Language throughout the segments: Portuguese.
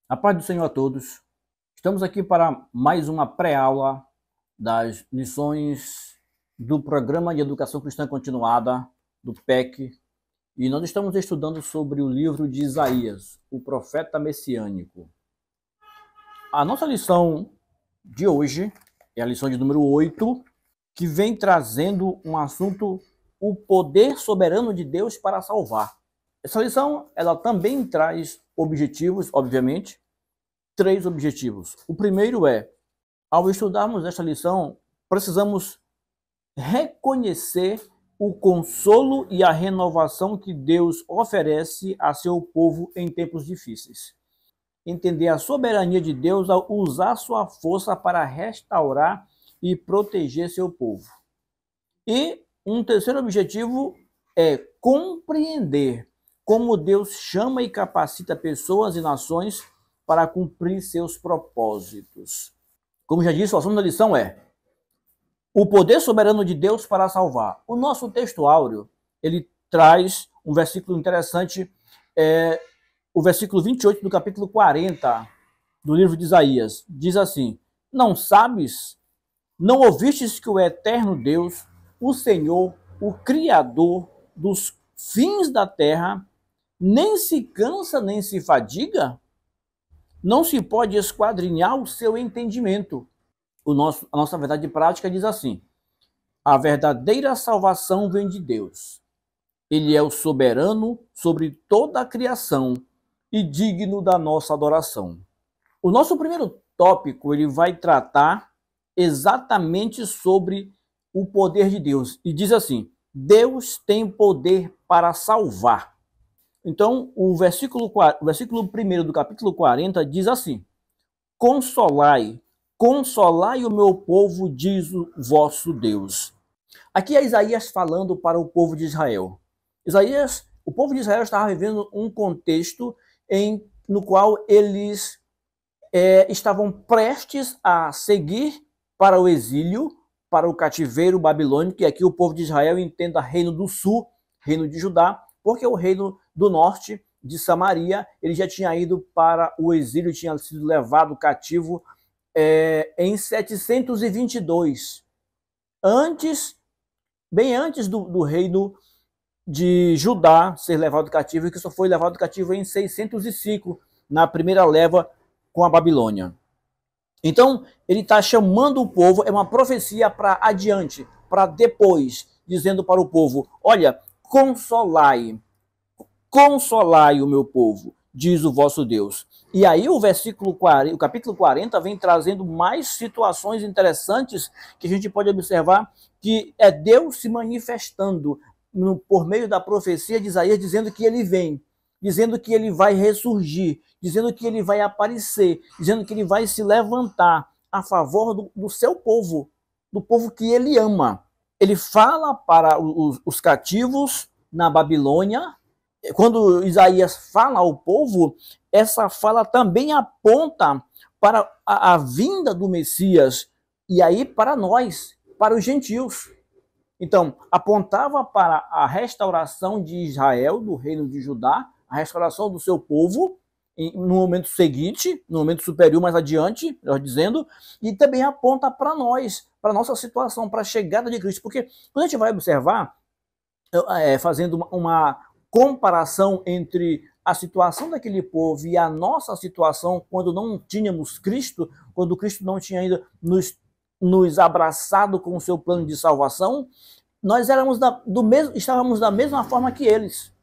A paz do Senhor a todos. Estamos aqui para mais uma pré-aula das lições do Programa de Educação Cristã Continuada, do PEC, e nós estamos estudando sobre o livro de Isaías, o profeta messiânico. A nossa lição de hoje é a lição de número 8, que vem trazendo um assunto, o poder soberano de Deus para salvar. Essa lição, ela também traz objetivos, obviamente, 3 objetivos. O primeiro é, ao estudarmos esta lição, precisamos reconhecer o consolo e a renovação que Deus oferece a seu povo em tempos difíceis. Entender a soberania de Deus ao usar sua força para restaurar e proteger seu povo. E um terceiro objetivo é compreender como Deus chama e capacita pessoas e nações para cumprir seus propósitos. Como já disse, o assunto da lição é o poder soberano de Deus para salvar. O nosso texto áureo, ele traz um versículo interessante, o versículo 28 do capítulo 40 do livro de Isaías. Diz assim: não sabes, não ouvistes que o eterno Deus, o Senhor, o Criador dos fins da terra, nem se cansa nem se fadiga? Não se pode esquadrinhar o seu entendimento. A nossa verdade prática diz assim: a verdadeira salvação vem de Deus. Ele é o soberano sobre toda a criação e digno da nossa adoração. O nosso primeiro tópico, ele vai tratar exatamente sobre o poder de Deus. E diz assim: Deus tem poder para salvar. Então, o versículo 1 do capítulo 40 diz assim: consolai, consolai o meu povo, diz o vosso Deus. Aqui é Isaías falando para o povo de Israel. O povo de Israel estava vivendo um contexto no qual eles estavam prestes a seguir para o exílio, para o cativeiro babilônico, e aqui o povo de Israel entenda Reino do Sul, Reino de Judá, porque o Reino do Norte, de Samaria, ele já tinha ido para o exílio, tinha sido levado cativo em 722, bem antes do reino de Judá ser levado cativo, que só foi levado cativo em 605, na primeira leva com a Babilônia. Então, ele está chamando o povo, é uma profecia para adiante, para depois, dizendo para o povo: olha, consolai, consolai o meu povo, diz o vosso Deus. E aí o capítulo 40 vem trazendo mais situações interessantes que a gente pode observar, que é Deus se manifestando por meio da profecia de Isaías, dizendo que ele vem, dizendo que ele vai ressurgir, dizendo que ele vai aparecer, dizendo que ele vai se levantar a favor do seu povo, do povo que ele ama. Ele fala para os cativos na Babilônia. Quando Isaías fala ao povo, essa fala também aponta para a vinda do Messias, e aí para nós, para os gentios. Então, apontava para a restauração de Israel, do reino de Judá, a restauração do seu povo, no momento seguinte, no momento superior, mais adiante, melhor dizendo, e também aponta para nós, para a nossa situação, para a chegada de Cristo. Porque quando a gente vai observar, fazendo uma comparação entre a situação daquele povo e a nossa situação quando não tínhamos Cristo, quando Cristo não tinha ainda nos abraçado com o seu plano de salvação, nós estávamos da mesma forma que eles.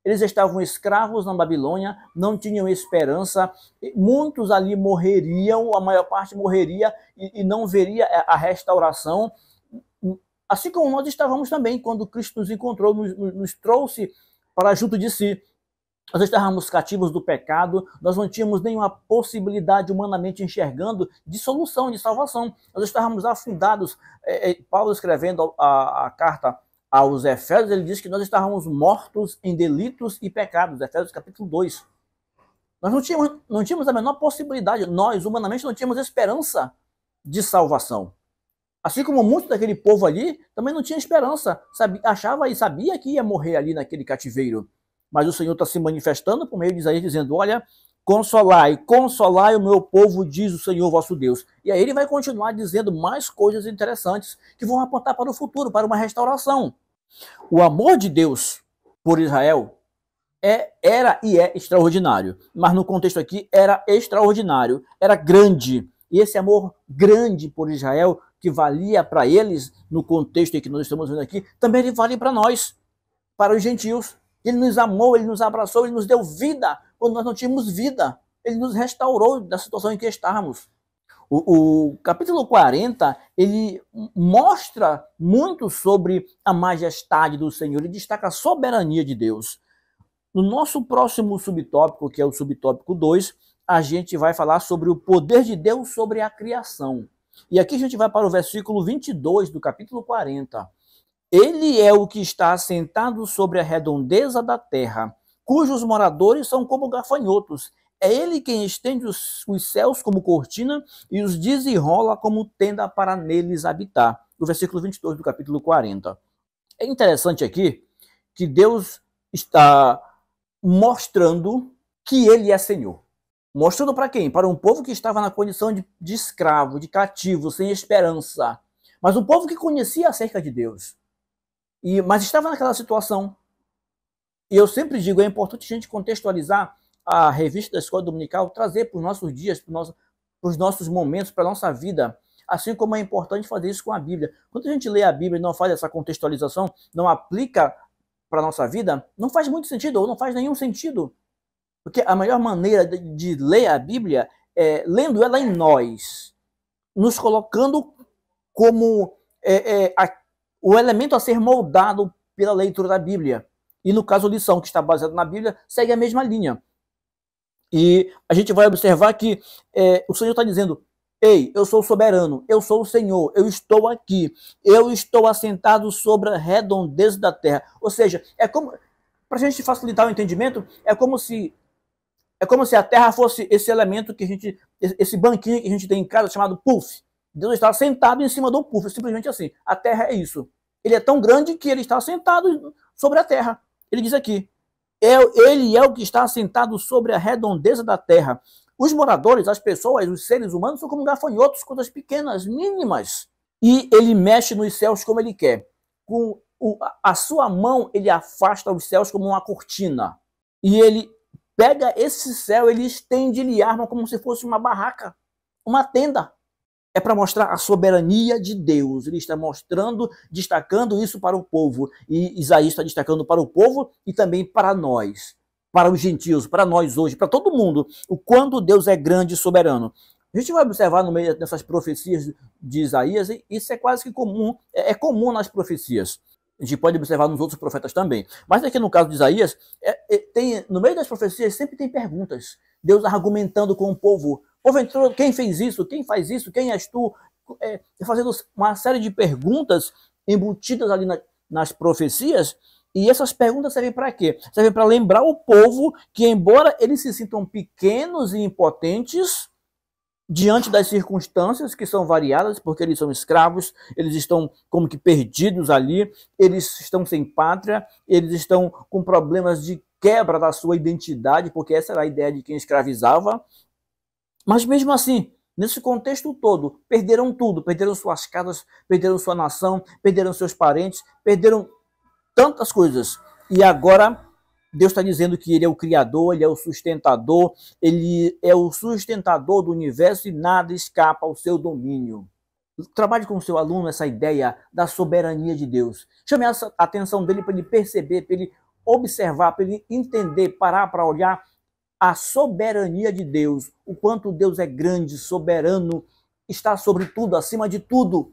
Eles estavam escravos na Babilônia, não tinham esperança, muitos ali morreriam, a maior parte morreria e não veria a restauração. Assim como nós estávamos também, quando Cristo nos encontrou, nos trouxe para junto de si. Nós estávamos cativos do pecado, nós não tínhamos nenhuma possibilidade humanamente enxergando de solução, de salvação. Nós estávamos afundados. Paulo, escrevendo a carta aos Efésios, ele diz que nós estávamos mortos em delitos e pecados. Efésios capítulo 2. Nós não tínhamos a menor possibilidade, nós humanamente não tínhamos esperança de salvação. Assim como muitos daquele povo ali também não tinha esperança, achava e sabia que ia morrer ali naquele cativeiro. Mas o Senhor está se manifestando por meio de Isaías, dizendo: olha, consolai, consolai o meu povo, diz o Senhor vosso Deus. E aí ele vai continuar dizendo mais coisas interessantes que vão apontar para o futuro, para uma restauração. O amor de Deus por Israel era e é extraordinário. Mas no contexto aqui, era extraordinário, era grande. E esse amor grande por Israel, que valia para eles, no contexto em que nós estamos vendo aqui, também ele vale para nós, para os gentios. Ele nos amou, ele nos abraçou, ele nos deu vida quando nós não tínhamos vida. Ele nos restaurou da situação em que estávamos. O capítulo 40, ele mostra muito sobre a majestade do Senhor, ele destaca a soberania de Deus. No nosso próximo subtópico, que é o subtópico 2, a gente vai falar sobre o poder de Deus sobre a criação. E aqui a gente vai para o versículo 22 do capítulo 40. Ele é o que está assentado sobre a redondeza da terra, cujos moradores são como gafanhotos. É ele quem estende os céus como cortina e os desenrola como tenda para neles habitar. No versículo 22 do capítulo 40. É interessante aqui que Deus está mostrando que ele é Senhor. Mostrando para quem? Para um povo que estava na condição de escravo, de cativo, sem esperança. Mas um povo que conhecia acerca de Deus. Mas estava naquela situação. E eu sempre digo, é importante a gente contextualizar a revista da Escola Dominical, trazer para os nossos dias, para os nossos momentos, para a nossa vida. Assim como é importante fazer isso com a Bíblia. Quando a gente lê a Bíblia e não faz essa contextualização, não aplica para a nossa vida, não faz muito sentido, ou não faz nenhum sentido. Porque a melhor maneira de ler a Bíblia é lendo ela em nós, nos colocando como o elemento a ser moldado pela leitura da Bíblia. E no caso, a lição que está baseada na Bíblia segue a mesma linha. E a gente vai observar que o Senhor está dizendo: ei, eu sou soberano, eu sou o Senhor, eu estou aqui, eu estou assentado sobre a redondeza da terra. Ou seja, é como, para a gente facilitar o entendimento, é como se a terra fosse esse elemento que a gente, esse banquinho que a gente tem em casa chamado puff. Deus está sentado em cima do puff, simplesmente assim. A terra é isso. Ele é tão grande que ele está sentado sobre a terra. Ele diz aqui: ele é o que está assentado sobre a redondeza da terra. Os moradores, as pessoas, os seres humanos são como gafanhotos, coisas pequenas, mínimas. E ele mexe nos céus como ele quer. Com a sua mão, ele afasta os céus como uma cortina. E ele pega esse céu, ele estende, ele arma como se fosse uma barraca, uma tenda. É para mostrar a soberania de Deus. Ele está mostrando, destacando isso para o povo. E Isaías está destacando para o povo e também para nós, para os gentios, para nós hoje, para todo mundo, o quanto Deus é grande e soberano. A gente vai observar no meio dessas profecias de Isaías, e isso é quase que comum, é comum nas profecias. A gente pode observar nos outros profetas também. Mas aqui no caso de Isaías, no meio das profecias sempre tem perguntas. Deus argumentando com o povo. Povo entrou, quem fez isso? Quem faz isso? Quem és tu? Fazendo uma série de perguntas embutidas ali nas profecias. E essas perguntas servem para quê? Servem para lembrar o povo que, embora eles se sintam pequenos e impotentes diante das circunstâncias que são variadas, porque eles são escravos, eles estão como que perdidos ali, eles estão sem pátria, eles estão com problemas de quebra da sua identidade, porque essa era a ideia de quem escravizava. Mas mesmo assim, nesse contexto todo, perderam tudo, perderam suas casas, perderam sua nação, perderam seus parentes, perderam tantas coisas. E agora Deus está dizendo que ele é o Criador, ele é o sustentador, ele é o sustentador do universo e nada escapa ao seu domínio. Trabalhe com o seu aluno essa ideia da soberania de Deus. Chame a atenção dele para ele perceber, para ele observar, para ele entender, parar para olhar a soberania de Deus, o quanto Deus é grande, soberano, está sobre tudo, acima de tudo.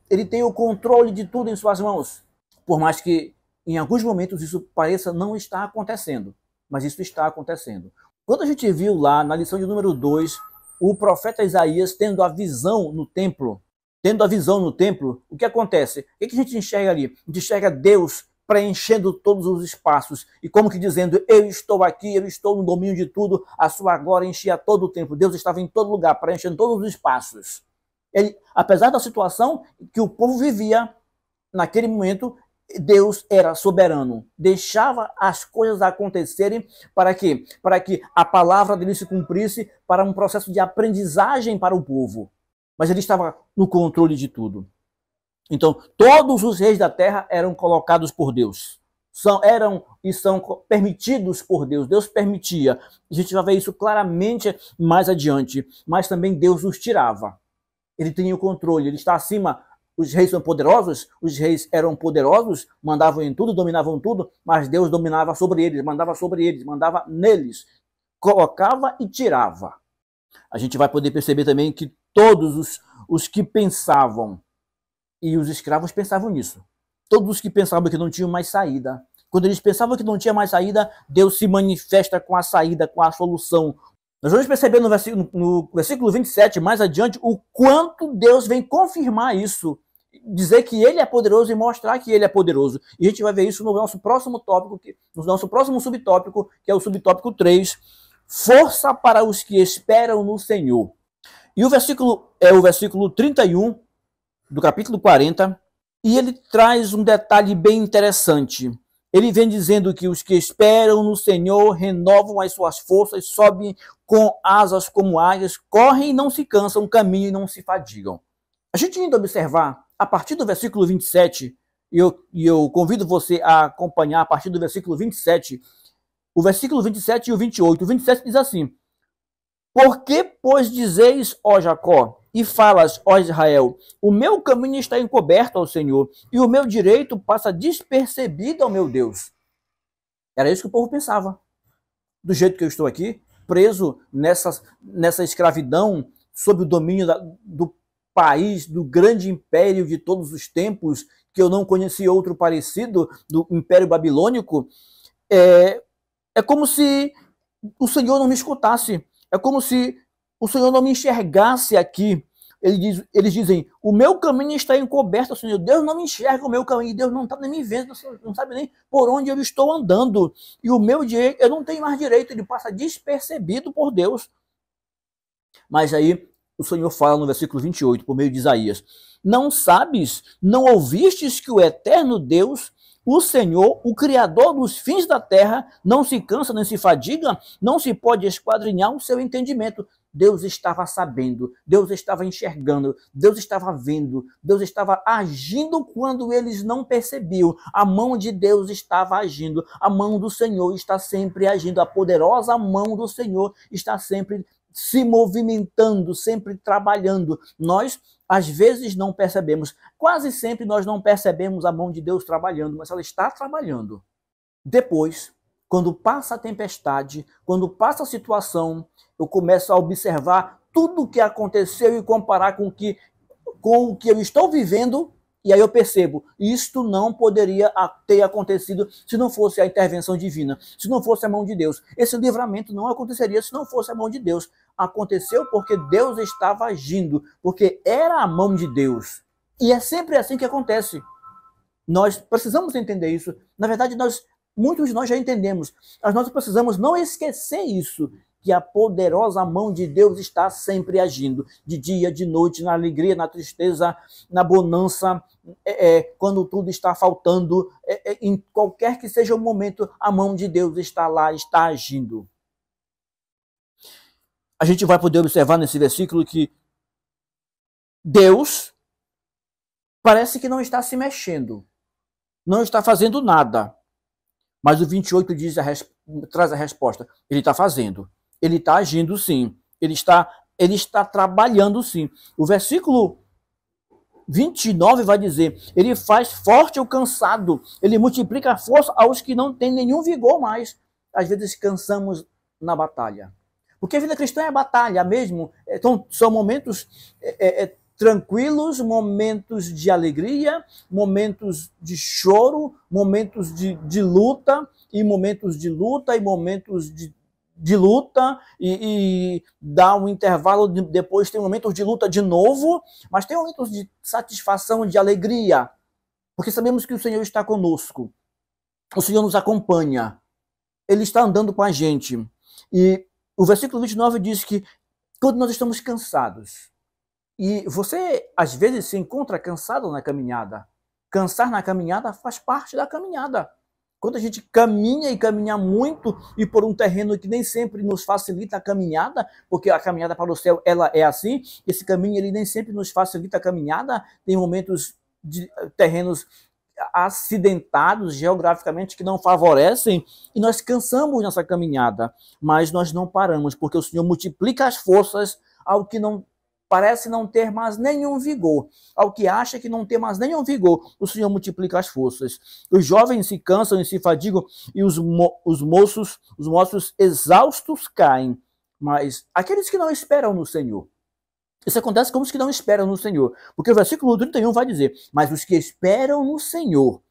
Ele tem o controle de tudo em suas mãos. Por mais que em alguns momentos isso pareça não estar acontecendo, mas isso está acontecendo. Quando a gente viu lá na lição de número 2, o profeta Isaías tendo a visão no templo, o que acontece? O que a gente enxerga ali? A gente enxerga Deus preenchendo todos os espaços, e como que dizendo: eu estou aqui, eu estou no domínio de tudo, a sua glória enchia todo o tempo. Deus estava em todo lugar, preenchendo todos os espaços. Ele, apesar da situação que o povo vivia naquele momento, Deus era soberano, deixava as coisas acontecerem para quê? Para que a palavra dele se cumprisse, para um processo de aprendizagem para o povo. Mas ele estava no controle de tudo. Então, todos os reis da terra eram colocados por Deus. Eram e são permitidos por Deus. Deus permitia. A gente vai ver isso claramente mais adiante. Mas também Deus os tirava. Ele tinha o controle, ele está acima. Os reis são poderosos, os reis eram poderosos, mandavam em tudo, dominavam tudo, mas Deus dominava sobre eles, mandava neles, colocava e tirava. A gente vai poder perceber também que todos os que pensavam, e os escravos pensavam nisso, todos os que pensavam que não tinham mais saída, quando eles pensavam que não tinha mais saída, Deus se manifesta com a saída, com a solução. Nós vamos perceber no versículo 27, mais adiante, o quanto Deus vem confirmar isso, dizer que ele é poderoso e mostrar que ele é poderoso. E a gente vai ver isso no nosso próximo tópico, no nosso próximo subtópico, que é o subtópico 3, força para os que esperam no Senhor. E o versículo é o versículo 31 do capítulo 40, e ele traz um detalhe bem interessante. Ele vem dizendo que os que esperam no Senhor renovam as suas forças, sobem com asas como águias, correm e não se cansam, caminham e não se fadigam. A gente ainda observar, a partir do versículo 27, e eu convido você a acompanhar a partir do versículo 27, o versículo 27 e o 28. O 27 diz assim: Por que, pois, dizeis, ó Jacó, e falas, ó Israel, o meu caminho está encoberto ao Senhor, e o meu direito passa despercebido ao meu Deus. Era isso que o povo pensava. Do jeito que eu estou aqui, preso nessa escravidão, sob o domínio do país, do grande império de todos os tempos, que eu não conheci outro parecido, do Império Babilônico, é como se o Senhor não me escutasse, é como se o Senhor não me enxergasse aqui. Eles dizem, o meu caminho está encoberto, Senhor. Deus não me enxerga o meu caminho, Deus não está nem me vendo, não sabe nem por onde eu estou andando. E o meu direito, eu não tenho mais direito, ele passa despercebido por Deus. Mas aí o Senhor fala no versículo 28, por meio de Isaías, não sabes, não ouvistes que o eterno Deus, o Senhor, o Criador dos fins da terra, não se cansa nem se fadiga, não se pode esquadrinhar o seu entendimento. Deus estava sabendo, Deus estava enxergando, Deus estava vendo, Deus estava agindo quando eles não percebiam. A mão de Deus estava agindo, a mão do Senhor está sempre agindo, a poderosa mão do Senhor está sempre se movimentando, sempre trabalhando. Nós, às vezes, não percebemos, quase sempre nós não percebemos a mão de Deus trabalhando, mas ela está trabalhando. Depois, quando passa a tempestade, quando passa a situação, eu começo a observar tudo o que aconteceu e comparar com o que eu estou vivendo, e aí eu percebo, isto não poderia ter acontecido se não fosse a intervenção divina, se não fosse a mão de Deus. Esse livramento não aconteceria se não fosse a mão de Deus. Aconteceu porque Deus estava agindo, porque era a mão de Deus. E é sempre assim que acontece. Nós precisamos entender isso. Na verdade, muitos de nós já entendemos, mas nós precisamos não esquecer isso, que a poderosa mão de Deus está sempre agindo, de dia, de noite, na alegria, na tristeza, na bonança, quando tudo está faltando, em qualquer que seja o momento, a mão de Deus está lá, está agindo. A gente vai poder observar nesse versículo que Deus parece que não está se mexendo, não está fazendo nada. Mas o 28 traz a resposta. Ele está fazendo. Ele está agindo sim. Ele está trabalhando sim. O versículo 29 vai dizer, ele faz forte o cansado. Ele multiplica a força aos que não têm nenhum vigor mais. Às vezes cansamos na batalha. Porque a vida cristã é batalha mesmo. Então, são momentos tranquilos, momentos de alegria, momentos de choro, momentos de luta, e momentos de luta, e momentos de luta, e dá um intervalo, depois tem momentos de luta de novo, mas tem momentos de satisfação, de alegria, porque sabemos que o Senhor está conosco, o Senhor nos acompanha, Ele está andando com a gente. E o versículo 29 diz que quando nós estamos cansados, e você, às vezes, se encontra cansado na caminhada. cansar na caminhada faz parte da caminhada. Quando a gente caminha e caminha muito e por um terreno que nem sempre nos facilita a caminhada, porque a caminhada para o céu ela é assim, esse caminho ele nem sempre nos facilita a caminhada, tem momentos de terrenos acidentados geograficamente que não favorecem e nós cansamos nessa caminhada, mas nós não paramos, porque o Senhor multiplica as forças ao que não parece não ter mais nenhum vigor, ao que acha que não tem mais nenhum vigor, o Senhor multiplica as forças. Os jovens se cansam e se fadigam e os moços exaustos caem, mas aqueles que não esperam no Senhor, isso acontece com os que não esperam no Senhor, porque o versículo 31 vai dizer, mas os que esperam no Senhor,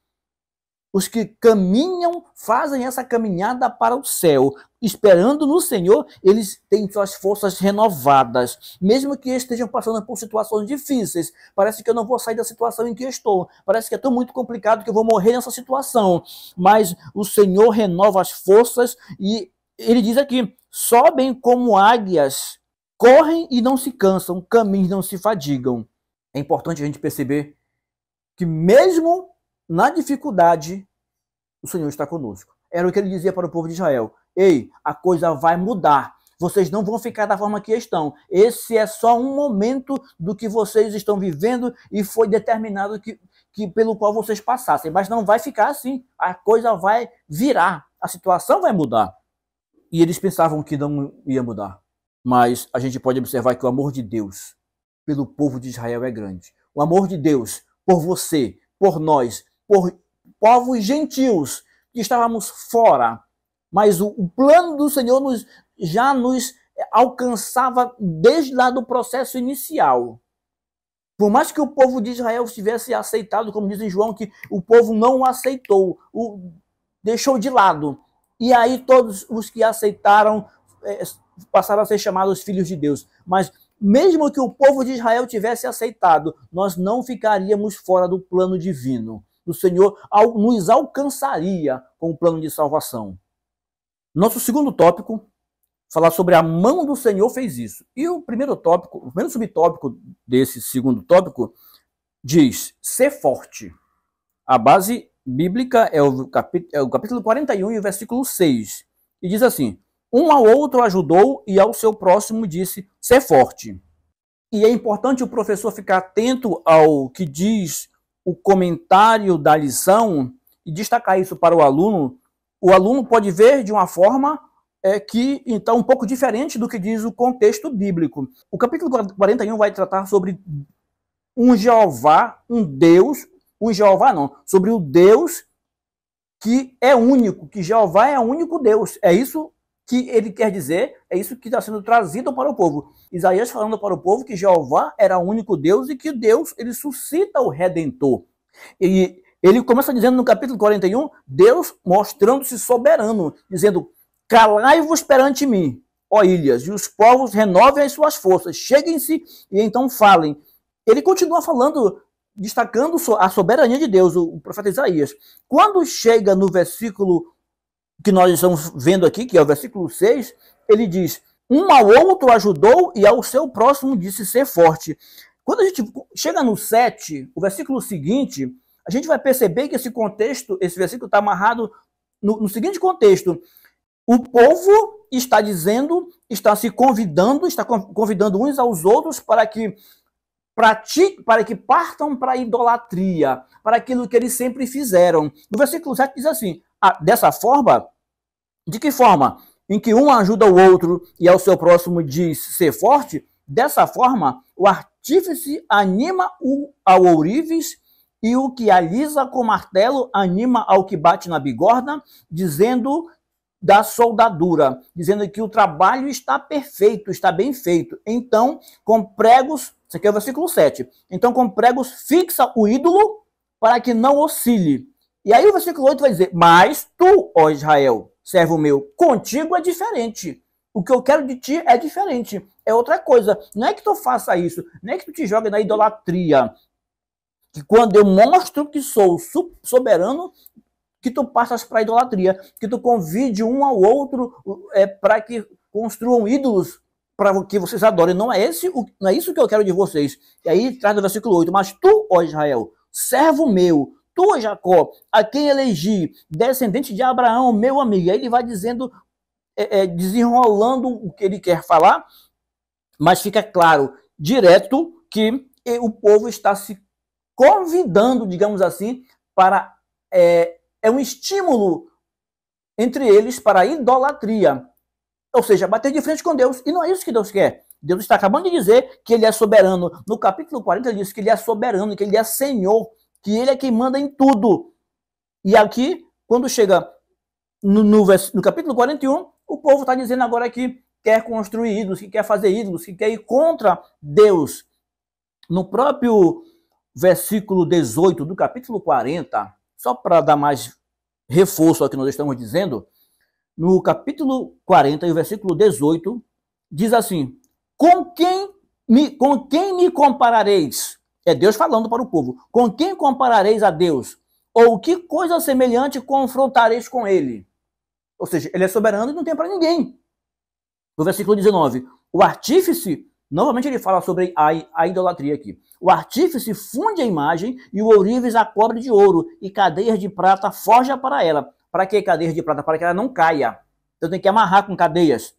os que caminham, fazem essa caminhada para o céu, esperando no Senhor, eles têm suas forças renovadas, mesmo que estejam passando por situações difíceis. Parece que eu não vou sair da situação em que estou, parece que é tão muito complicado que eu vou morrer nessa situação, mas o Senhor renova as forças e ele diz aqui, sobem como águias, correm e não se cansam, caminham e não se fadigam. É importante a gente perceber que mesmo na dificuldade, o Senhor está conosco. Era o que ele dizia para o povo de Israel. Ei, a coisa vai mudar. Vocês não vão ficar da forma que estão. Esse é só um momento do que vocês estão vivendo e foi determinado que pelo qual vocês passassem. Mas não vai ficar assim. A coisa vai virar. A situação vai mudar. E eles pensavam que não ia mudar. Mas a gente pode observar que o amor de Deus pelo povo de Israel é grande. O amor de Deus por você, por nós, por povos gentios que estávamos fora, mas o plano do Senhor já nos alcançava desde lá do processo inicial. Por mais que o povo de Israel tivesse aceitado, como diz em João, que o povo não o aceitou, deixou de lado. E aí todos os que aceitaram passaram a ser chamados filhos de Deus. Mas mesmo que o povo de Israel tivesse aceitado, nós não ficaríamos fora do plano divino. O Senhor nos alcançaria com o plano de salvação. Nosso segundo tópico, falar sobre a mão do Senhor fez isso. E o primeiro subtópico desse segundo tópico diz, ser forte. A base bíblica é o capítulo 41 e o versículo 6. E diz assim, um ao outro ajudou e ao seu próximo disse, ser forte. E é importante o professor ficar atento ao que diz o comentário da lição e destacar isso para o aluno. O aluno pode ver de uma forma que então um pouco diferente do que diz o contexto bíblico. O capítulo 41 vai tratar sobre um Jeová, sobre o Deus que é único, que Jeová é o único Deus. É isso que ele quer dizer, é isso que está sendo trazido para o povo. Isaías falando para o povo que Jeová era o único Deus e que Deus, ele suscita o Redentor. E ele começa dizendo no capítulo 41, Deus mostrando-se soberano, dizendo, calai-vos perante mim, ó ilhas, e os povos renovem as suas forças, cheguem-se e então falem. Ele continua falando, destacando a soberania de Deus, o profeta Isaías. Quando chega no versículo que nós estamos vendo aqui, que é o versículo 6, ele diz, um ao outro ajudou e ao seu próximo disse ser forte. Quando a gente chega no 7, o versículo seguinte, a gente vai perceber que esse versículo está amarrado no seguinte contexto. O povo está dizendo, está convidando uns aos outros para que partam para a idolatria, para aquilo que eles sempre fizeram. No versículo 7 diz assim, dessa forma, de que forma? Em que um ajuda o outro e ao seu próximo diz ser forte, dessa forma o artífice anima ao ourives e o que alisa com martelo anima ao que bate na bigorna, dizendo da soldadura, dizendo que o trabalho está perfeito, está bem feito. Então, com pregos, isso aqui é o versículo 7, então com pregos fixa o ídolo para que não oscile. E aí o versículo 8 vai dizer, mas tu, ó Israel, servo meu, contigo é diferente. O que eu quero de ti é diferente, é outra coisa. Não é que tu faça isso, não é que tu te jogue na idolatria. Que quando eu mostro que sou soberano, que tu passas para a idolatria, que tu convide um ao outro para que construam ídolos para que vocês adorem. Não é isso que eu quero de vocês. E aí traz no versículo 8, mas tu, ó Israel, servo meu, tu, Jacó, a quem elegi, descendente de Abraão, meu amigo. E aí ele vai dizendo, desenrolando o que ele quer falar, mas fica claro, direto, que o povo está se convidando, digamos assim, para... É um estímulo entre eles para a idolatria. Ou seja, bater de frente com Deus. E não é isso que Deus quer. Deus está acabando de dizer que ele é soberano. No capítulo 40 ele diz que ele é soberano, que ele é Senhor, que ele é quem manda em tudo. E aqui, quando chega no capítulo 41, o povo está dizendo agora que quer construir ídolos, que quer fazer ídolos, que quer ir contra Deus. No próprio versículo 18 do capítulo 40, só para dar mais reforço ao que nós estamos dizendo, no capítulo 40 e o versículo 18, diz assim, com quem me comparareis? É Deus falando para o povo. Com quem comparareis a Deus? Ou que coisa semelhante confrontareis com ele? Ou seja, ele é soberano e não tem para ninguém. No versículo 19, o artífice, novamente ele fala sobre a idolatria aqui. O artífice funde a imagem e o ourives a cobre de ouro e cadeias de prata forja para ela. Para que cadeias de prata? Para que ela não caia. Então tem que amarrar com cadeias.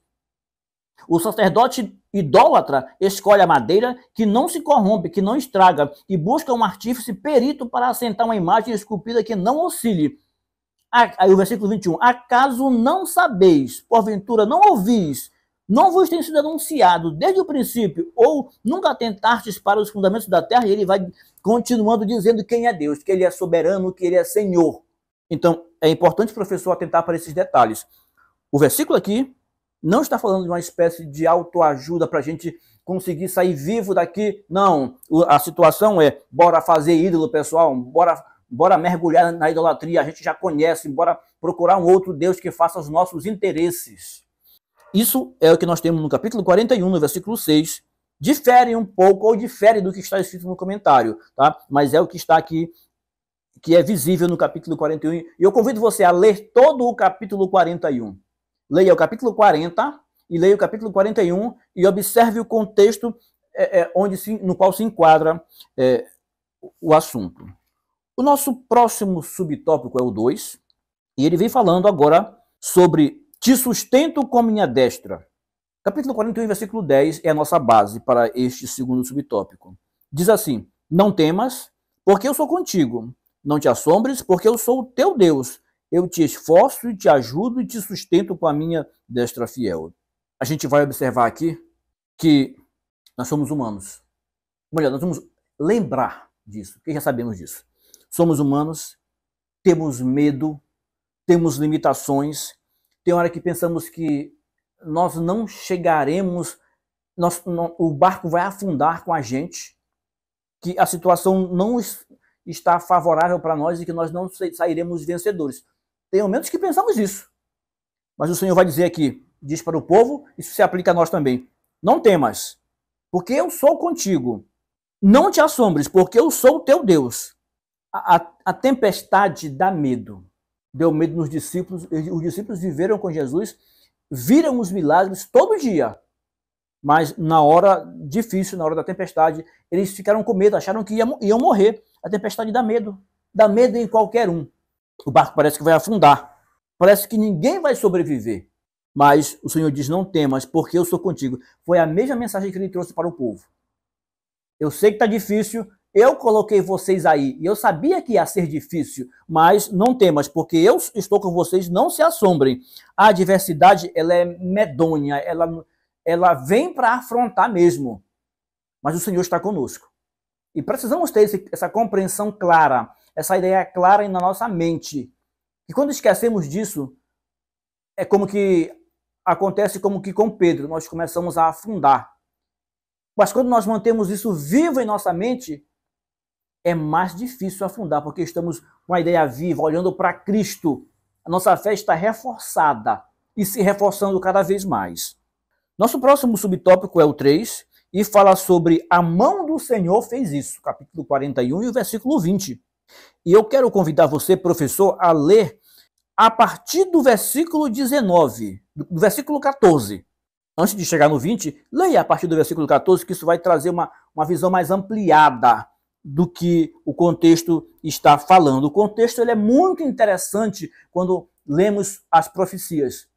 O sacerdote idólatra escolhe a madeira que não se corrompe, que não estraga, e busca um artífice perito para assentar uma imagem esculpida que não oscile. Aí o versículo 21. Acaso não sabeis, porventura não ouvis, não vos tem sido anunciado desde o princípio, ou nunca atentastes para os fundamentos da terra? E ele vai continuando dizendo quem é Deus, que ele é soberano, que ele é Senhor. Então, é importante, professor, atentar para esses detalhes. O versículo aqui não está falando de uma espécie de autoajuda para a gente conseguir sair vivo daqui. Não, a situação é, bora fazer ídolo, pessoal, bora mergulhar na idolatria, a gente já conhece, bora procurar um outro Deus que faça os nossos interesses. Isso é o que nós temos no capítulo 41, no versículo 6. Difere um pouco, ou difere do que está escrito no comentário, tá? Mas é o que está aqui, que é visível no capítulo 41. E eu convido você a ler todo o capítulo 41. Leia o capítulo 40 e leia o capítulo 41 e observe o contexto no qual se enquadra o assunto. O nosso próximo subtópico é o 2, e ele vem falando agora sobre te sustento com minha destra. Capítulo 41, versículo 10 é a nossa base para este segundo subtópico. Diz assim, não temas, porque eu sou contigo. Não te assombres, porque eu sou o teu Deus. Eu te esforço e te ajudo e te sustento com a minha destra fiel. A gente vai observar aqui que nós somos humanos. Melhor, nós vamos lembrar disso, porque já sabemos disso. Somos humanos, temos medo, temos limitações. Tem hora que pensamos que nós não chegaremos, o barco vai afundar com a gente, que a situação não está favorável para nós e que nós não sairemos vencedores. Tem momentos que pensamos isso. Mas o Senhor vai dizer aqui, diz para o povo, isso se aplica a nós também. Não temas, porque eu sou contigo. Não te assombres, porque eu sou o teu Deus. A tempestade dá medo. Deu medo nos discípulos. Os discípulos viveram com Jesus, viram os milagres todo dia. Mas na hora difícil, na hora da tempestade, eles ficaram com medo, acharam que iam morrer. A tempestade dá medo. Dá medo em qualquer um. O barco parece que vai afundar. Parece que ninguém vai sobreviver. Mas o Senhor diz, não temas, porque eu sou contigo. Foi a mesma mensagem que ele trouxe para o povo. Eu sei que está difícil, eu coloquei vocês aí. E eu sabia que ia ser difícil, mas não temas, porque eu estou com vocês, não se assombrem. A adversidade, ela é medonha, ela vem para afrontar mesmo. Mas o Senhor está conosco. E precisamos ter essa compreensão clara, essa ideia clara na nossa mente. E quando esquecemos disso, é como que acontece como que com Pedro, nós começamos a afundar. Mas quando nós mantemos isso vivo em nossa mente, é mais difícil afundar, porque estamos com a ideia viva, olhando para Cristo. A nossa fé está reforçada e se reforçando cada vez mais. Nosso próximo subtópico é o 3, e fala sobre a mão do Senhor fez isso, capítulo 41 e o versículo 20. E eu quero convidar você, professor, a ler a partir do versículo 19, do versículo 14. Antes de chegar no 20, leia a partir do versículo 14, que isso vai trazer uma visão mais ampliada do que o contexto está falando. O contexto ele é muito interessante quando lemos as profecias.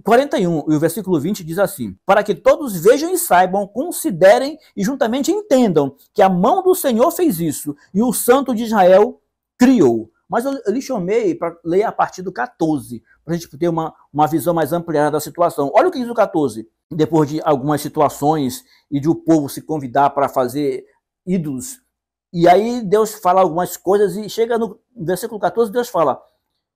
41 e o versículo 20 diz assim: para que todos vejam e saibam, considerem e juntamente entendam que a mão do Senhor fez isso e o Santo de Israel criou. Mas eu lhe chamei para ler a partir do 14, para a gente ter uma visão mais ampliada da situação. Olha o que diz o 14. Depois de algumas situações e de o povo se convidar para fazer ídolos, e aí Deus fala algumas coisas e chega no versículo 14, Deus fala: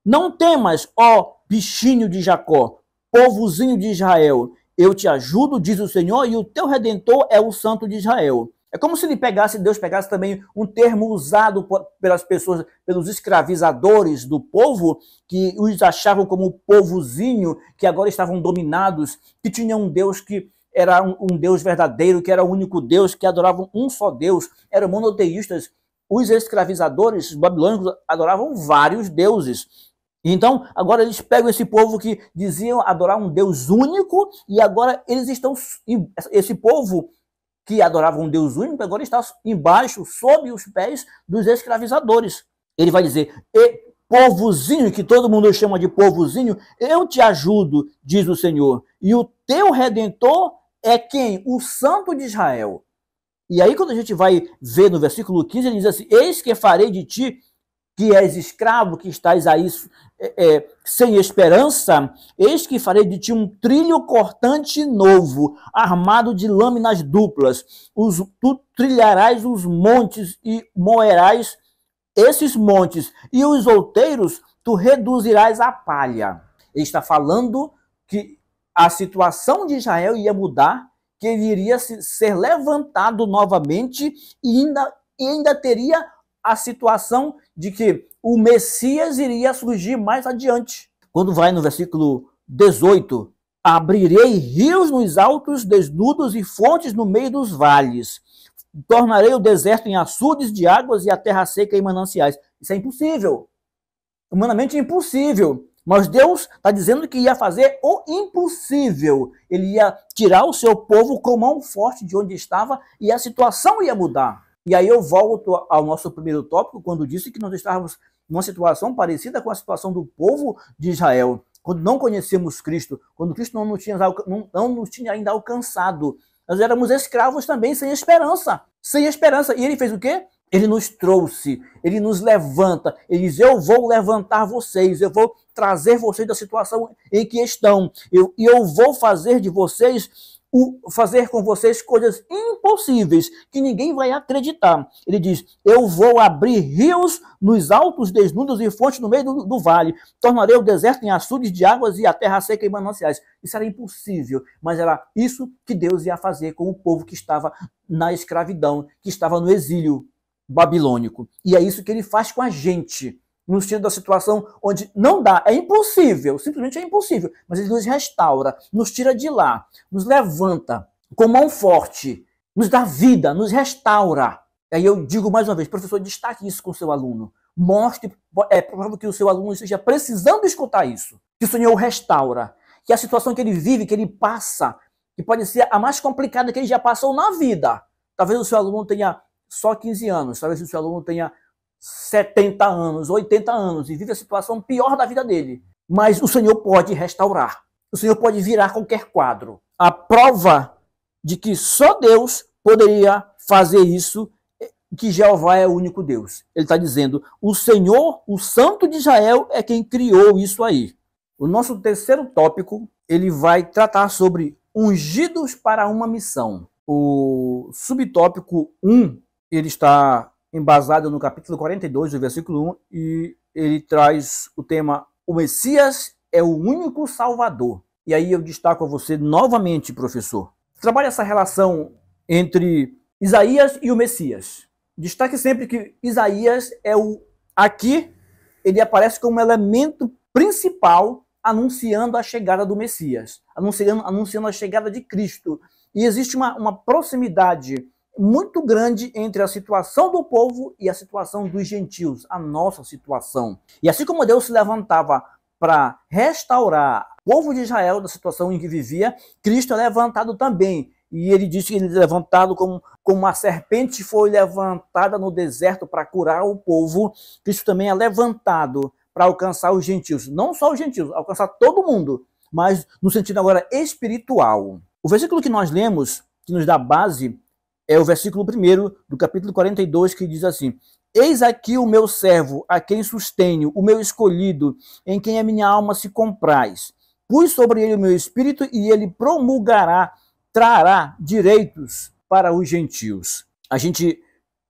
não temas, ó bichinho de Jacó, povozinho de Israel, eu te ajudo, diz o Senhor, e o teu Redentor é o Santo de Israel. É como se Deus pegasse também um termo usado pelas pessoas, pelos escravizadores do povo, que os achavam como povozinho, que agora estavam dominados, que tinham um Deus que era um Deus verdadeiro, que era o único Deus, que adoravam um só Deus, eram monoteístas. Os escravizadores, os babilônicos, adoravam vários deuses. Então, agora eles pegam esse povo que diziam adorar um Deus único, e agora eles estão, esse povo que adorava um Deus único, agora está embaixo, sob os pés dos escravizadores. Ele vai dizer: povozinho, que todo mundo chama de povozinho, eu te ajudo, diz o Senhor, e o teu Redentor é quem? O Santo de Israel. E aí, quando a gente vai ver no versículo 15, ele diz assim: eis que farei de ti, que és escravo, que estás aí sem esperança, eis que farei de ti um trilho cortante novo, armado de lâminas duplas. Tu trilharás os montes e moerás esses montes, e os outeiros tu reduzirás a palha. Ele está falando que a situação de Israel ia mudar, que ele iria ser levantado novamente e ainda teria a situação de que o Messias iria surgir mais adiante. Quando vai no versículo 18, abrirei rios nos altos desnudos e fontes no meio dos vales. Tornarei o deserto em açudes de águas e a terra seca em mananciais. Isso é impossível. Humanamente impossível. Mas Deus está dizendo que ia fazer o impossível. Ele ia tirar o seu povo com mão forte de onde estava e a situação ia mudar. E aí eu volto ao nosso primeiro tópico, quando disse que nós estávamos numa situação parecida com a situação do povo de Israel, quando não conhecemos Cristo, quando Cristo não nos tinha ainda alcançado. Nós éramos escravos também, sem esperança. Sem esperança. E ele fez o quê? Ele nos trouxe, ele nos levanta, ele diz: eu vou levantar vocês, eu vou trazer vocês da situação em que estão, e eu vou fazer de vocês, fazer com vocês coisas impossíveis, que ninguém vai acreditar. Ele diz: eu vou abrir rios nos altos desnudos e fontes no meio do vale, tornarei o deserto em açudes de águas e a terra seca em mananciais. Isso era impossível, mas era isso que Deus ia fazer com o povo que estava na escravidão, que estava no exílio babilônico. E é isso que ele faz com a gente, nos tira da situação onde não dá, é impossível, simplesmente é impossível, mas ele nos restaura, nos tira de lá, nos levanta com mão forte, nos dá vida, nos restaura. E aí eu digo mais uma vez: professor, destaque isso com o seu aluno, mostre, é provável que o seu aluno esteja precisando escutar isso, que o Senhor o restaura, que a situação que ele vive, que ele passa, que pode ser a mais complicada que ele já passou na vida. Talvez o seu aluno tenha só 15 anos, talvez o seu aluno tenha 70 anos, 80 anos, e vive a situação pior da vida dele. Mas o Senhor pode restaurar. O Senhor pode virar qualquer quadro. A prova de que só Deus poderia fazer isso, que Jeová é o único Deus. Ele está dizendo: o Senhor, o Santo de Israel, é quem criou isso aí. O nosso terceiro tópico, ele vai tratar sobre ungidos para uma missão. O subtópico 1, ele está embasado no capítulo 42, do versículo 1, e ele traz o tema: o Messias é o único Salvador. E aí eu destaco a você novamente, professor. Trabalhe essa relação entre Isaías e o Messias. Destaque sempre que Isaías aqui ele aparece como elemento principal anunciando a chegada do Messias, anunciando a chegada de Cristo. E existe uma proximidade muito grande entre a situação do povo e a situação dos gentios, a nossa situação. E assim como Deus se levantava para restaurar o povo de Israel da situação em que vivia, Cristo é levantado também. E ele disse que ele é levantado como uma serpente foi levantada no deserto para curar o povo. Cristo também é levantado para alcançar os gentios. Não só os gentios, alcançar todo mundo, mas no sentido agora espiritual. O versículo que nós lemos, que nos dá base, é o versículo 1 do capítulo 42, que diz assim: Eis aqui o meu servo, a quem sustenho, o meu escolhido, em quem a minha alma se compraz. Pus sobre ele o meu espírito e ele promulgará, trará direitos para os gentios. A gente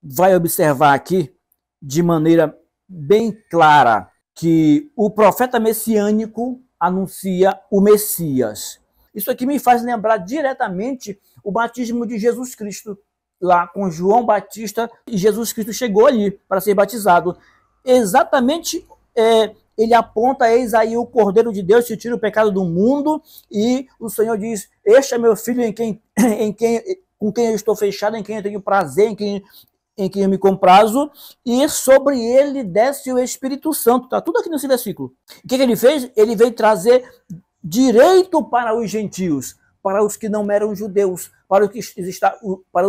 vai observar aqui, de maneira bem clara, que o profeta messiânico anuncia o Messias. Isso aqui me faz lembrar diretamente o batismo de Jesus Cristo, lá com João Batista, e Jesus Cristo chegou ali para ser batizado. Exatamente, ele aponta: eis aí o Cordeiro de Deus que tira o pecado do mundo, e o Senhor diz: este é meu filho com quem eu estou fechado, em quem eu tenho prazer, em quem eu me comprazo, e sobre ele desce o Espírito Santo. Está tudo aqui nesse versículo. O que ele fez? Ele veio trazer direito para os gentios, para os que não eram judeus, para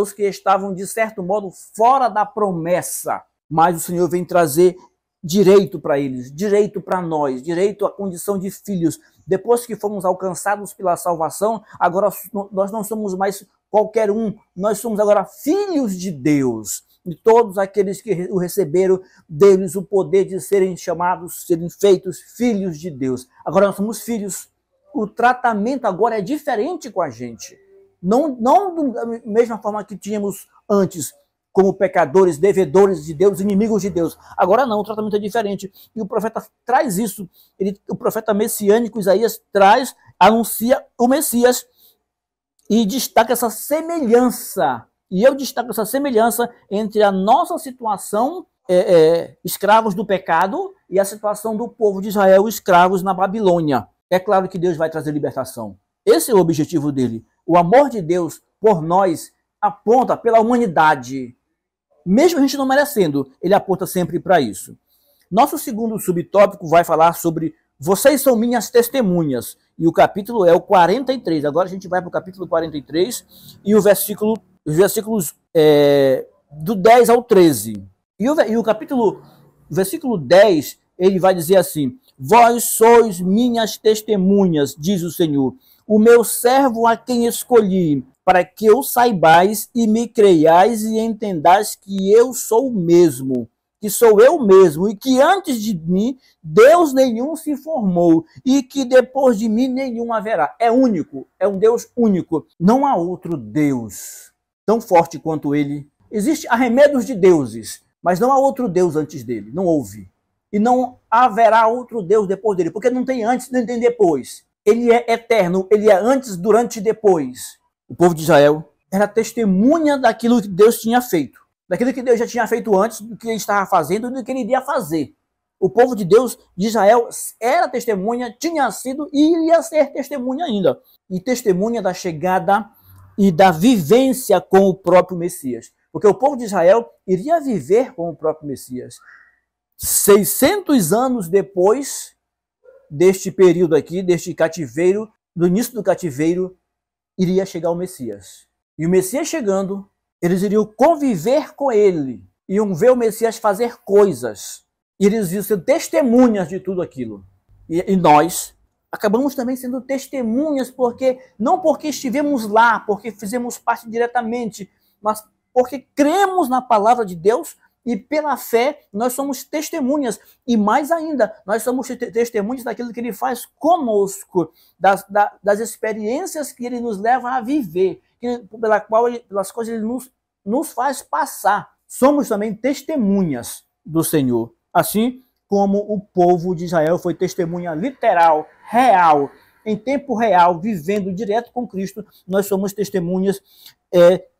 os que estavam, de certo modo, fora da promessa. Mas o Senhor vem trazer direito para eles, direito para nós, direito à condição de filhos. Depois que fomos alcançados pela salvação, agora nós não somos mais qualquer um, nós somos agora filhos de Deus. E todos aqueles que o receberam, deles o poder de serem chamados, serem feitos filhos de Deus. Agora nós somos filhos. O tratamento agora é diferente com a gente. Não da mesma forma que tínhamos antes, como pecadores, devedores de Deus, inimigos de Deus. Agora não, o tratamento é diferente. E o profeta traz isso. O profeta messiânico Isaías anuncia o Messias e destaca essa semelhança. E eu destaco essa semelhança entre a nossa situação, escravos do pecado, e a situação do povo de Israel, escravos na Babilônia. É claro que Deus vai trazer libertação. Esse é o objetivo dele. O amor de Deus por nós aponta pela humanidade. Mesmo a gente não merecendo, ele aponta sempre para isso. Nosso segundo subtópico vai falar sobre vocês são minhas testemunhas. E o capítulo é o 43. Agora a gente vai para o capítulo 43 e os versículos do 10 ao 13. E o versículo 10, ele vai dizer assim: Vós sois minhas testemunhas, diz o Senhor, o meu servo a quem escolhi, para que eu saibais e me creiais e entendais que eu sou o mesmo, que sou eu mesmo, e que antes de mim Deus nenhum se formou, e que depois de mim nenhum haverá. É único, é um Deus único. Não há outro Deus tão forte quanto ele. Existem arremedos de deuses, mas não há outro Deus antes dele, não houve. E não haverá outro Deus depois dele, porque não tem antes nem tem depois. Ele é eterno, ele é antes, durante e depois. O povo de Israel era testemunha daquilo que Deus tinha feito, daquilo que Deus já tinha feito antes, do que ele estava fazendo e do que ele iria fazer. O povo de Deus, de Israel, era testemunha, tinha sido e iria ser testemunha ainda. E testemunha da chegada e da vivência com o próprio Messias. Porque o povo de Israel iria viver com o próprio Messias. 600 anos depois deste período aqui, deste cativeiro, do início do cativeiro, iria chegar o Messias. E o Messias chegando, eles iriam conviver com ele, iam ver o Messias fazer coisas, e eles iam ser testemunhas de tudo aquilo. E nós acabamos também sendo testemunhas, não porque estivemos lá, porque fizemos parte diretamente, mas porque cremos na palavra de Deus. E pela fé, nós somos testemunhas. E mais ainda, nós somos testemunhas daquilo que ele faz conosco, das experiências que ele nos leva a viver, pelas coisas ele nos faz passar. Somos também testemunhas do Senhor. Assim como o povo de Israel foi testemunha literal, real, em tempo real, vivendo direto com Cristo, nós somos testemunhas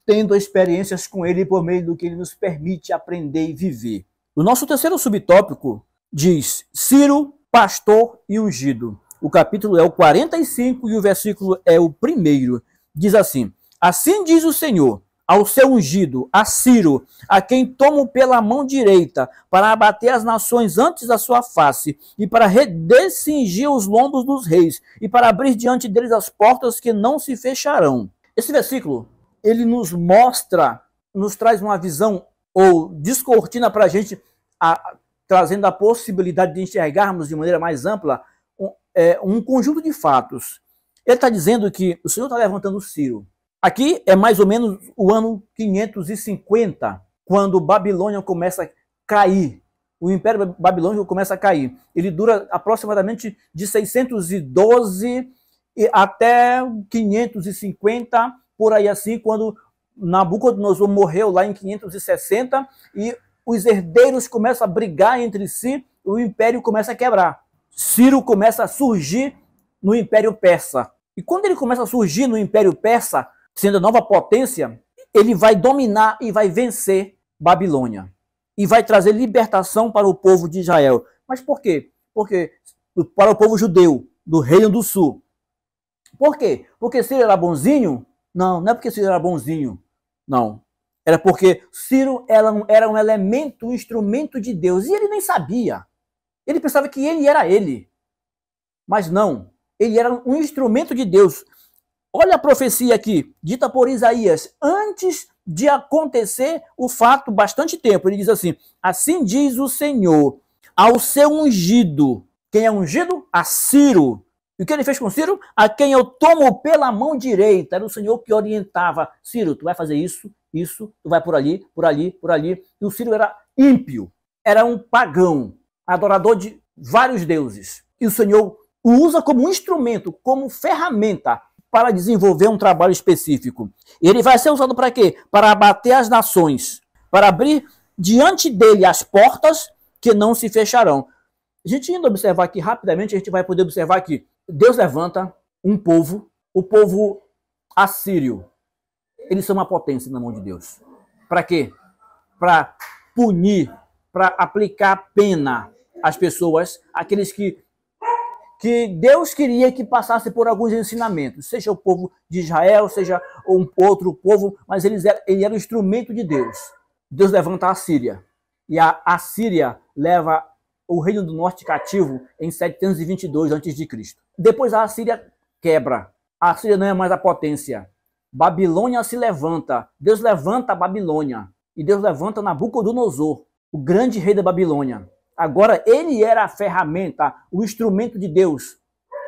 tendo experiências com ele por meio do que ele nos permite aprender e viver. O nosso terceiro subtópico diz: Ciro, pastor e ungido. O capítulo é o 45 e o versículo é o 1. Diz assim: Assim diz o Senhor ao seu ungido, a Ciro, a quem tomo pela mão direita, para abater as nações antes da sua face, e para descingir os lombos dos reis, e para abrir diante deles as portas que não se fecharão. Esse versículo, ele nos mostra, nos traz uma visão, ou descortina para a gente, trazendo a possibilidade de enxergarmos de maneira mais ampla um conjunto de fatos. Ele está dizendo que o Senhor está levantando Ciro. Aqui é mais ou menos o ano 550, quando Babilônia começa a cair. O Império Babilônico começa a cair. Ele dura aproximadamente de 612 até 550, por aí assim, quando Nabucodonosor morreu lá em 560 e os herdeiros começam a brigar entre si, o império começa a quebrar. Ciro começa a surgir no Império Persa. E quando ele começa a surgir no Império Persa, sendo a nova potência, ele vai dominar e vai vencer Babilônia. E vai trazer libertação para o povo de Israel. Mas por quê? Porque para o povo judeu, do Reino do Sul. Por quê? Porque Ciro era bonzinho? Não, não é porque Ciro era bonzinho. Não. Era porque Ciro era um elemento, um instrumento de Deus. E ele nem sabia. Ele pensava que ele era ele. Mas não. Ele era um instrumento de Deus. Olha a profecia aqui, dita por Isaías, antes de acontecer o fato, bastante tempo. Ele diz assim: assim diz o Senhor ao seu ungido. Quem é ungido? A Ciro. E o que ele fez com Ciro? A quem eu tomo pela mão direita. Era o Senhor que orientava. Ciro, tu vai fazer isso, tu vai por ali, por ali, por ali. E o Ciro era ímpio, era um pagão, adorador de vários deuses. E o Senhor o usa como um instrumento, como ferramenta para desenvolver um trabalho específico. Ele vai ser usado para quê? Para abater as nações, para abrir diante dele as portas que não se fecharão. A gente indo observar aqui rapidamente, a gente vai poder observar que Deus levanta um povo, o povo assírio. Eles são uma potência na mão de Deus. Para quê? Para punir, para aplicar pena às pessoas, aqueles que Deus queria que passasse por alguns ensinamentos, seja o povo de Israel, seja um outro povo, mas ele era o instrumento de Deus. Deus levanta a Síria, e a Assíria leva o Reino do Norte cativo em 722 a.C. Depois a Assíria quebra, a Assíria não é mais a potência. Babilônia se levanta, Deus levanta a Babilônia, e Deus levanta Nabucodonosor, o grande rei da Babilônia. Agora, ele era a ferramenta, o instrumento de Deus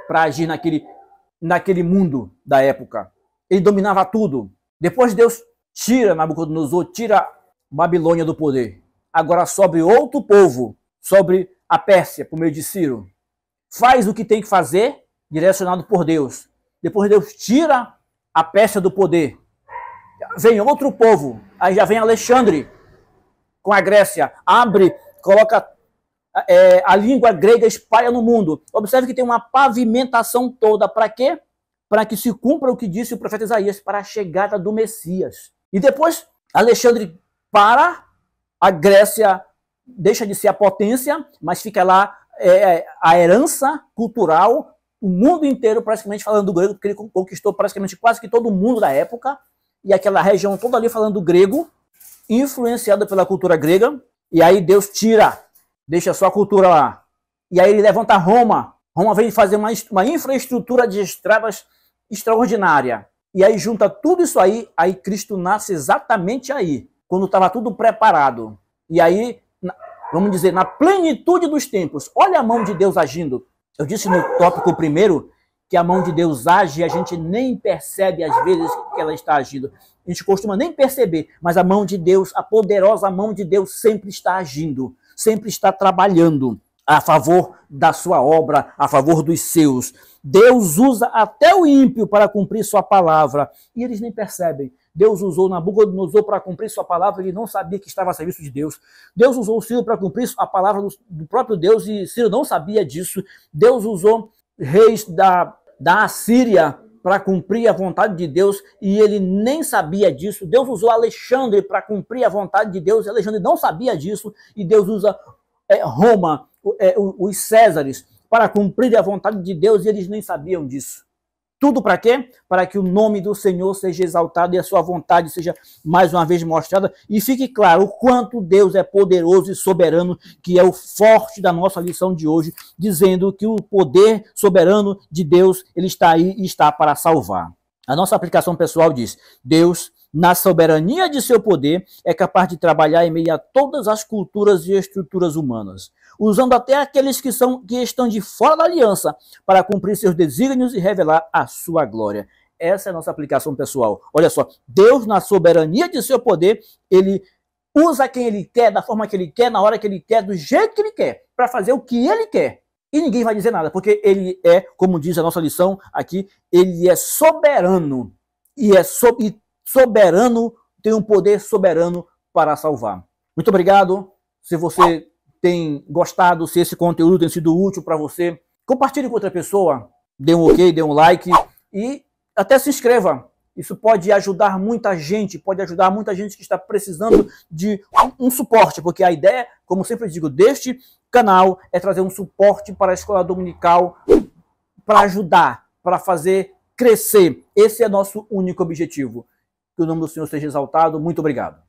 para agir naquele mundo da época. Ele dominava tudo. Depois Deus tira Nabucodonosor, tira Babilônia do poder. Agora sobre outro povo, sobre a Pérsia, por meio de Ciro. Faz o que tem que fazer, direcionado por Deus. Depois Deus tira a Pérsia do poder. Vem outro povo, aí já vem Alexandre com a Grécia, abre, coloca a língua grega, espalha no mundo. Observe que tem uma pavimentação toda. Para quê? Para que se cumpra o que disse o profeta Isaías, para a chegada do Messias. E depois, Alexandre para, a Grécia deixa de ser a potência, mas fica lá a herança cultural, o mundo inteiro praticamente falando do grego, porque ele conquistou praticamente quase que todo mundo da época, e aquela região toda ali falando do grego, influenciada pela cultura grega, e aí Deus deixa só a cultura lá. E aí ele levanta Roma. Roma vem fazer uma infraestrutura de estradas extraordinária. E aí junta tudo isso aí Cristo nasce exatamente aí, quando estava tudo preparado. E aí, vamos dizer, na plenitude dos tempos, olha a mão de Deus agindo. Eu disse no tópico primeiro que a mão de Deus age e a gente nem percebe às vezes que ela está agindo. A gente costuma nem perceber, mas a mão de Deus, a poderosa mão de Deus sempre está agindo, sempre está trabalhando a favor da sua obra, a favor dos seus. Deus usa até o ímpio para cumprir sua palavra, e eles nem percebem. Deus usou Nabucodonosor para cumprir sua palavra, ele não sabia que estava a serviço de Deus. Deus usou Ciro para cumprir a palavra do próprio Deus, e Ciro não sabia disso. Deus usou reis da Assíria para cumprir a vontade de Deus, e ele nem sabia disso. Deus usou Alexandre para cumprir a vontade de Deus, e Alexandre não sabia disso, e Deus usa Roma, os Césares, para cumprir a vontade de Deus, e eles nem sabiam disso. Tudo para quê? Para que o nome do Senhor seja exaltado e a sua vontade seja mais uma vez mostrada, e fique claro o quanto Deus é poderoso e soberano, que é o forte da nossa lição de hoje, dizendo que o poder soberano de Deus, ele está aí e está para salvar. A nossa aplicação pessoal diz: Deus, na soberania de seu poder, é capaz de trabalhar em meio a todas as culturas e estruturas humanas, usando até aqueles que estão de fora da aliança para cumprir seus desígnios e revelar a sua glória. Essa é a nossa aplicação pessoal. Olha só, Deus, na soberania de seu poder, ele usa quem ele quer, da forma que ele quer, na hora que ele quer, do jeito que ele quer, para fazer o que ele quer. E ninguém vai dizer nada, porque ele é, como diz a nossa lição aqui, ele é soberano. E soberano, tem um poder soberano para salvar. Muito obrigado. Se você tem gostado, se esse conteúdo tem sido útil para você, compartilhe com outra pessoa, dê um ok, dê um like e até se inscreva. Isso pode ajudar muita gente que está precisando de um suporte, porque a ideia, como sempre digo, deste canal é trazer um suporte para a escola dominical, para ajudar, para fazer crescer. Esse é nosso único objetivo. Que o nome do Senhor seja exaltado. Muito obrigado.